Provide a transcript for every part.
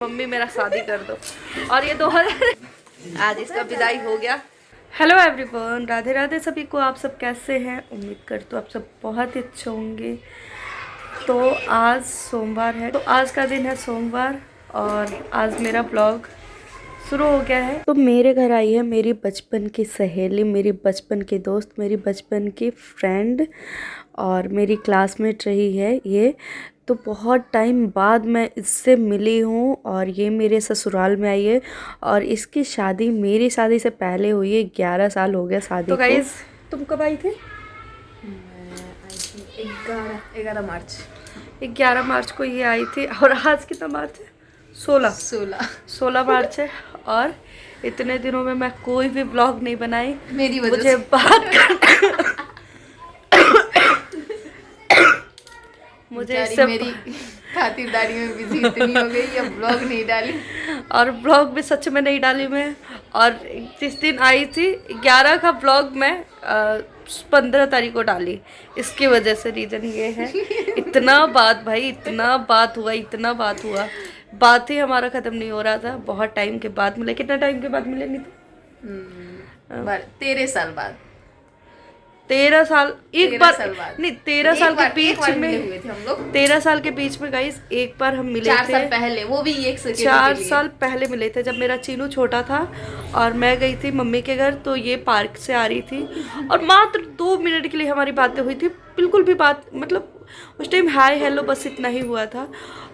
Mummy मेरा शादी कर दो। और ये 2000 आज इसका विदाई हो गया। हेलो एवरीवन, राधे राधे सभी को। आप सब कैसे हैं? उम्मीद करती हूँ आप सब बहुत ही अच्छे होंगे। तो आज सोमवार है, तो आज का दिन है सोमवार और आज मेरा ब्लॉग शुरू हो गया है। तो मेरे घर आई है मेरी बचपन की सहेली, मेरी बचपन की दोस्त, मेरी बचपन की फ्रेंड और मेरी क्लासमेट रही है ये। तो बहुत टाइम बाद मैं इससे मिली हूँ और ये मेरे ससुराल में आई है और इसकी शादी मेरी शादी से पहले हुई है। 11 साल हो गया शादी तो गाइस तुम कब आई थी? 11 मार्च। 11 मार्च को ये आई थी और आज कितना मार्च है? 16 मार्च है। और इतने दिनों में मैं कोई भी ब्लॉग नहीं बनाई मेरी वजह मुझे से। बात मुझे इससे मेरी खातिरदारी में बिजी इतनी हो गई, अब ब्लॉग नहीं डाली और ब्लॉग भी सच में नहीं डाली मैं। और जिस दिन आई थी 11 का ब्लॉग मैं 15 तारीख को डाली। इसकी वजह से रीज़न ये है, इतना बात भाई, इतना बात हुआ, बात ही हमारा ख़त्म नहीं हो रहा था। बहुत टाइम के बाद मिले। कितना टाइम के बाद मिले? नहीं तो 13 साल बाद 13 साल एक बार नहीं, 13 साल के बीच में हुए थे हम लोग। 13 साल के बीच में गाइस एक बार हम मिले 4 थे। साल पहले, वो भी 4 साल पहले मिले थे जब मेरा चीनू छोटा था और मैं गई थी मम्मी के घर। तो ये पार्क से आ रही थी और मात्र 2 मिनट के लिए हमारी बातें हुई थी। बिल्कुल भी बात, मतलब उस टाइम हाय हेलो बस इतना ही हुआ था।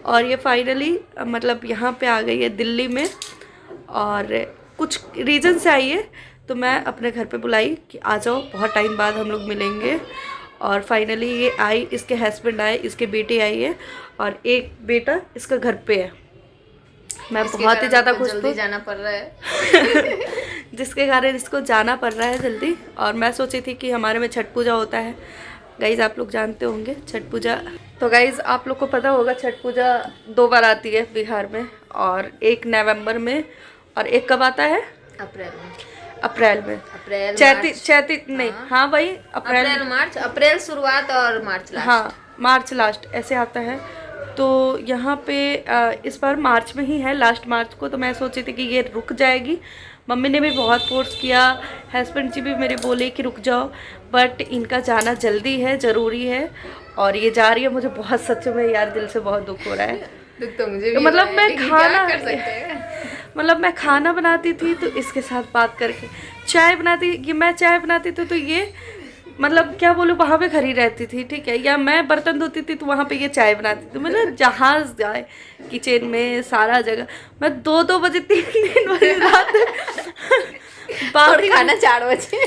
और ये फाइनली मतलब यहाँ पे आ गई है दिल्ली में और कुछ रीज़न से आई है। तो मैं अपने घर पे बुलाई कि आ जाओ, बहुत टाइम बाद हम लोग मिलेंगे। और फाइनली ये आई, इसके हस्बैंड आए, इसके बेटी आई है और एक बेटा इसका घर पे है। मैं बहुत ही ज़्यादा खुश हूँ, जाना पड़ रहा है जिसके कारण इसको जाना पड़ रहा है जल्दी। और मैं सोची थी कि हमारे में छठ पूजा होता है गाइज़, आप लोग जानते होंगे छठ पूजा। तो गाइज़ आप लोग को पता होगा छठ पूजा 2 बार आती है बिहार में, और एक नवंबर में और एक कब आता है? अप्रैल में। चैती नहीं, हाँ वही अप्रैल मार्च, अप्रैल शुरुआत और मार्च लास्ट। हाँ मार्च लास्ट ऐसे आता है। तो यहाँ पे इस बार मार्च में ही है, लास्ट मार्च को। तो मैं सोची थी कि ये रुक जाएगी। मम्मी ने भी बहुत फोर्स किया, हस्बैंड जी भी मेरे बोले कि रुक जाओ, बट इनका जाना जल्दी है, ज़रूरी है और ये जा रही है। मुझे बहुत सच में यार दिल से बहुत दुख हो रहा है। दुख तो मुझे भी मतलब मैं खाना कर सकते हैं। मतलब मैं खाना बनाती थी तो इसके साथ बात करके, चाय बनाती थी तो ये मतलब क्या बोलूँ, वहाँ पे खड़ी रहती थी, ठीक है। या मैं बर्तन धोती थी तो वहाँ पे ये चाय बनाती थी। मतलब जहाँ जाए किचन में सारा जगह मैं 2-2 बजे 3-3 बजे रात और खाना 4 बजे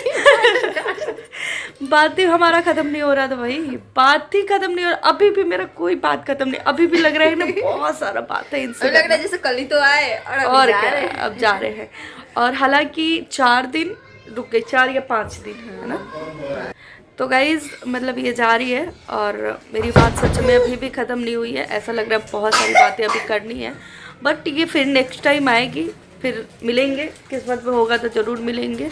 बात ही हमारा ख़त्म नहीं हो रहा था भाई, बात ही ख़त्म नहीं हो रहा। अभी भी मेरा कोई बात ख़त्म नहीं, अभी भी लग रहा है ना बहुत सारा बात है इनसे। लग रहा है जैसे कल ही तो आए और क्या, अब जा रहे हैं। और हालांकि 4 दिन रुक गए, 4 या 5 दिन है ना। तो गाइज़ मतलब ये जा रही है और मेरी बात सच में अभी भी ख़त्म नहीं हुई है। ऐसा लग रहा है बहुत सारी बातें अभी करनी है, बट ये फिर नेक्स्ट टाइम आएगी, फिर मिलेंगे। किस्मत में होगा तो ज़रूर मिलेंगे।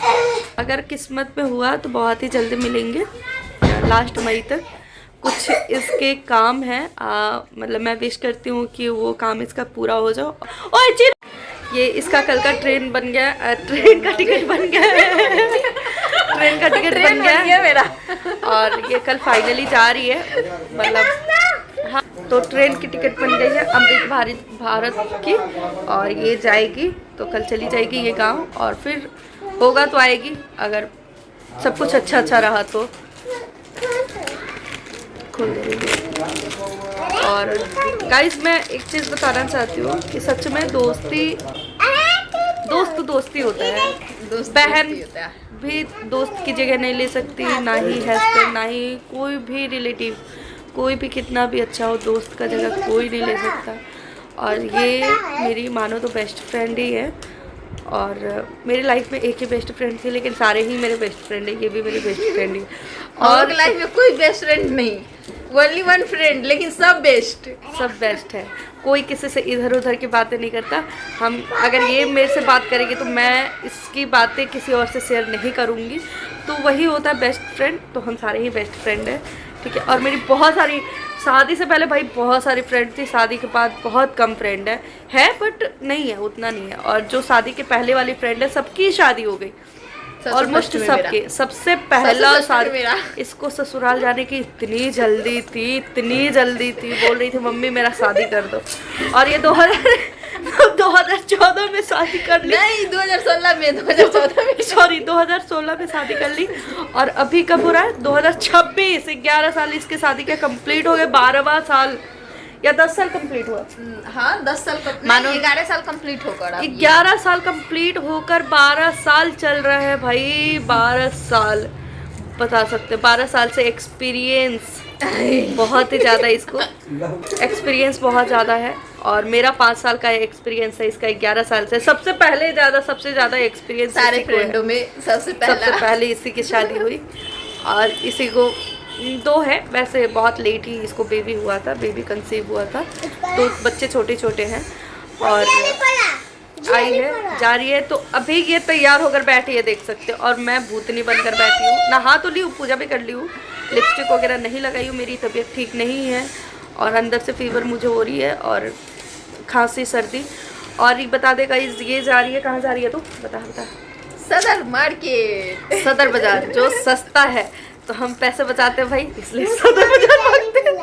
अगर किस्मत में हुआ तो बहुत ही जल्दी मिलेंगे, लास्ट मई तक। कुछ इसके काम है, मतलब मैं विश करती हूँ कि वो काम इसका पूरा हो जाओ। ओए जी, ये इसका कल का ट्रेन बन गया, ट्रेन का टिकट बन गया ट्रेन का टिकट बन गया मेरा। और ये कल फाइनली जा रही है, मतलब हाँ। तो ट्रेन की टिकट बन गई है अमृत भारत की और ये जाएगी। तो कल चली जाएगी ये गांव और फिर होगा तो आएगी, अगर सब कुछ अच्छा रहा तो खोल देंगे। और गाइस मैं एक चीज़ बताना चाहती हूँ कि सच में दोस्ती होता है। बहन भी दोस्त की जगह नहीं ले सकती, ना ही हस्बैंड, ना ही कोई भी रिलेटिव, कोई भी कितना भी अच्छा हो, दोस्त का जगह कोई नहीं ले सकता। और ये मेरी मानो तो बेस्ट फ्रेंड ही है। और मेरी लाइफ में एक ही बेस्ट फ्रेंड थी, लेकिन सारे ही मेरे बेस्ट फ्रेंड है, ये भी मेरी बेस्ट फ्रेंड है। और लाइफ में कोई बेस्ट फ्रेंड नहीं, ओनली 1 फ्रेंड, लेकिन सब बेस्ट है। कोई किसी से इधर उधर की बातें नहीं करता। हम अगर ये मेरे से बात करेगी तो मैं इसकी बातें किसी और से शेयर नहीं करूँगी, तो वही होता है बेस्ट फ्रेंड। तो हम सारे ही बेस्ट फ्रेंड हैं, ठीक है। और मेरी बहुत सारी, शादी से पहले भाई बहुत सारी फ्रेंड थी, शादी के बाद बहुत कम फ्रेंड है। है बट नहीं है, उतना नहीं है। और जो शादी के पहले वाली फ्रेंड है सबकी शादी हो गई ऑलमोस्ट सबके। सबसे पहला शादी इसको ससुराल जाने की इतनी जल्दी थी बोल रही थी मम्मी मेरा शादी कर दो। और ये 2014 में शादी कर ली, नहीं 2016 में 2014 में सॉरी 2016 में शादी कर ली। और अभी कब हो रहा है 2026, 11 साल इसके शादी के कंप्लीट हो गए। 12वां साल या 10 साल कंप्लीट हुआ। हाँ 10 साल मानो 11 साल कंप्लीट होकर 11 साल कंप्लीट होकर 12 साल चल रहा है भाई। 12 साल बता सकते, 12 साल से एक्सपीरियंस बहुत ही ज़्यादा, इसको एक्सपीरियंस बहुत ज़्यादा है। और मेरा 5 साल का एक्सपीरियंस है, इसका 11 साल से। सबसे ज़्यादा एक्सपीरियंस सारे फ्रेंडों में सबसे पहले इसी की शादी हुई। और इसी को 2 है वैसे, बहुत लेट ही इसको बेबी हुआ था, बेबी कंसीव हुआ था। तो बच्चे छोटे हैं और आई है जा रही है। तो अभी ये तैयार होकर बैठी है देख सकते हो। और मैं भूतनी बनकर बैठी हूँ, नहा तो ली हूँ, पूजा भी कर ली हूँ, लिपस्टिक वगैरह नहीं लगाई हूँ। मेरी तबीयत ठीक नहीं है और अंदर से फीवर मुझे हो रही है और खांसी सर्दी। और ये बता देगा ये जा रही है, कहाँ जा रही है तू बता। सदर मार्केट, सदर बाजार जो सस्ता है। तो हम पैसे बचाते हैं भाई, इसलिए सदर बाजार भागते हैं।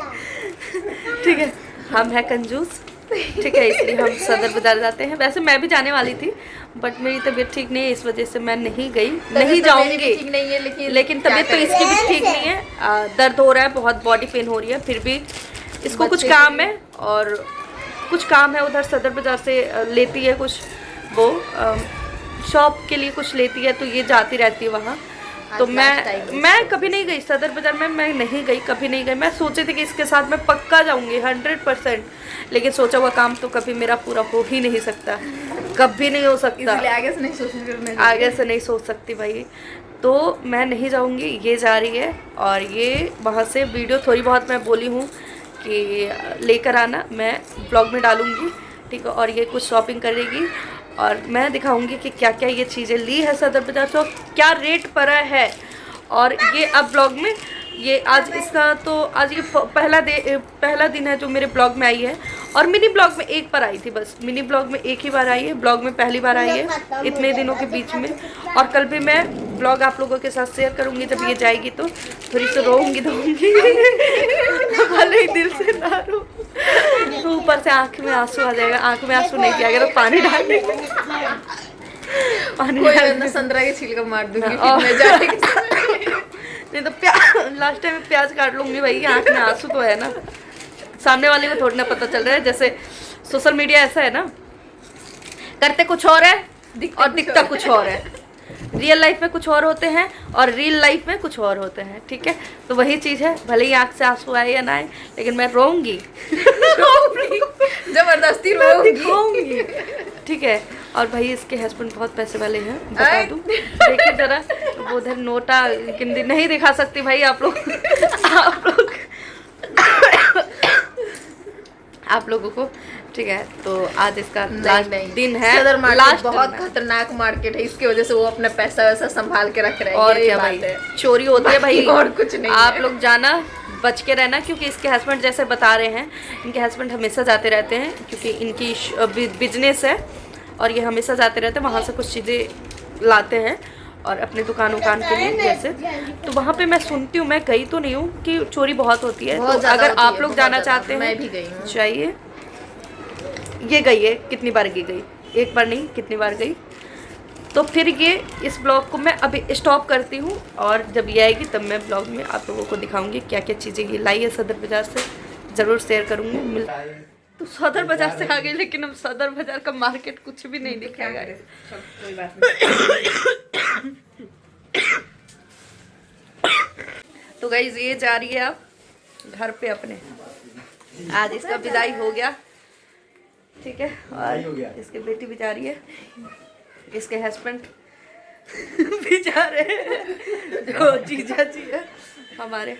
ठीक है, हम हैं कंजूस, ठीक है, इसलिए हम सदर बाजार जाते हैं। वैसे मैं भी जाने वाली थी बट मेरी तबीयत ठीक नहीं है, इस वजह से मैं नहीं गई, नहीं जाऊंगी। ठीक नहीं है लेकिन तबीयत तो इसकी भी ठीक नहीं है। दर्द हो रहा है बहुत, बॉडी पेन हो रही है। फिर भी इसको कुछ काम है और कुछ काम है उधर सदर बाजार से लेती है कुछ, वो शॉप के लिए कुछ लेती है, तो ये जाती रहती है वहाँ। तो मैं कभी नहीं गई सदर बाजार में, मैं नहीं गई, कभी नहीं गई। मैं सोची थी कि इसके साथ मैं पक्का जाऊंगी 100%, लेकिन सोचा हुआ काम तो कभी मेरा पूरा हो ही नहीं सकता, कभी नहीं हो सकता। आगे से नहीं सोच सकती भाई। तो मैं नहीं जाऊंगी, ये जा रही है। और ये वहाँ से वीडियो थोड़ी बहुत मैं बोली हूँ कि लेकर आना, मैं ब्लॉग में डालूँगी, ठीक है। और ये कुछ शॉपिंग करेगी और मैं दिखाऊंगी कि क्या क्या ये चीज़ें ली है सदर बाजार से, क्या रेट पड़ा है। और ये अब ब्लॉग में ये आज इसका तो आज ये पहला दिन है जो मेरे ब्लॉग में आई है। और मिनी ब्लॉग में एक बार आई थी बस, मिनी ब्लॉग में एक ही बार आई है, ब्लॉग में पहली बार आई है इतने दिनों के बीच में। और कल भी मैं ब्लॉग आप लोगों के साथ शेयर करूँगी जब ये जाएगी, तो थोड़ी सी रोऊंगी भले ही दिल से ना रो, तो ऊपर से आँख में आंसू आ जाएगा। आँख में आंसू नहीं किया अगर पानी डाल देंगे, पानी संतरा के छिलका मार दूंगी फिर मैं जाएगी। नहीं तो लास्ट टाइम प्याज काट लूंगी भाई, आँख में आंसू तो है ना, सामने वाले को थोड़ी ना पता चल रहा है। जैसे सोशल मीडिया ऐसा है ना, करते कुछ और है और दिखता कुछ और है। रियल लाइफ में कुछ और होते हैं और रियल लाइफ में कुछ और होते हैं, ठीक है। तो वही चीज़ है, भले ही आँख से आंसू आए या ना आए, लेकिन मैं रोऊंगी जबरदस्ती रोऊंगी, ठीक है। और भाई इसके हस्बैंड बहुत पैसे वाले हैं, बता दूं। देखिए जरा वो उधर नोटा गिनती नहीं दिखा सकती भाई आप लोगों को, ठीक है। तो आज इसका लास्ट दिन है। सदर मार्केट बहुत खतरनाक मार्केट है, इसकी वजह से वो अपना पैसा वैसा संभाल के रख रहे हैं। और क्या भाई, चोरी होती है भाई और कुछ नहीं। आप लोग जाना, बच के रहना, क्योंकि इसके हस्बैंड जैसे बता रहे हैं, इनके हस्बैंड हमेशा जाते रहते हैं क्योंकि इनकी बिजनेस है और ये हमेशा जाते रहते हैं, वहाँ से कुछ चीज़ें लाते हैं और अपने दुकान के लिए जैसे। तो वहाँ पे मैं सुनती हूँ, मैं गई तो नहीं हूँ, कि चोरी बहुत होती है। तो अगर आप लोग जाना चाहते हैं, मैं भी गई हूँ, चाहिए। ये गई है, कितनी बार गई, एक बार नहीं कितनी बार गई। तो फिर ये इस ब्लॉग को मैं अभी स्टॉप करती हूँ और जब ये आएगी तब मैं ब्लॉग में आप लोगों को दिखाऊंगी क्या क्या चीज़ें ये लाई है सदर बाज़ार से, ज़रूर शेयर करूँगी। तो सदर बाज़ार से आ गई, लेकिन अब सदर बाज़ार का मार्केट कुछ भी नहीं दिखा है। तो गाइस ये जा रही है अब घर पे अपने, आज इसका विदाई हो गया, ठीक है। और इसकी बेटी भी जा रही है, इसके हस्बैंड भी जा रहे हैं जो जीजा जी है हमारे।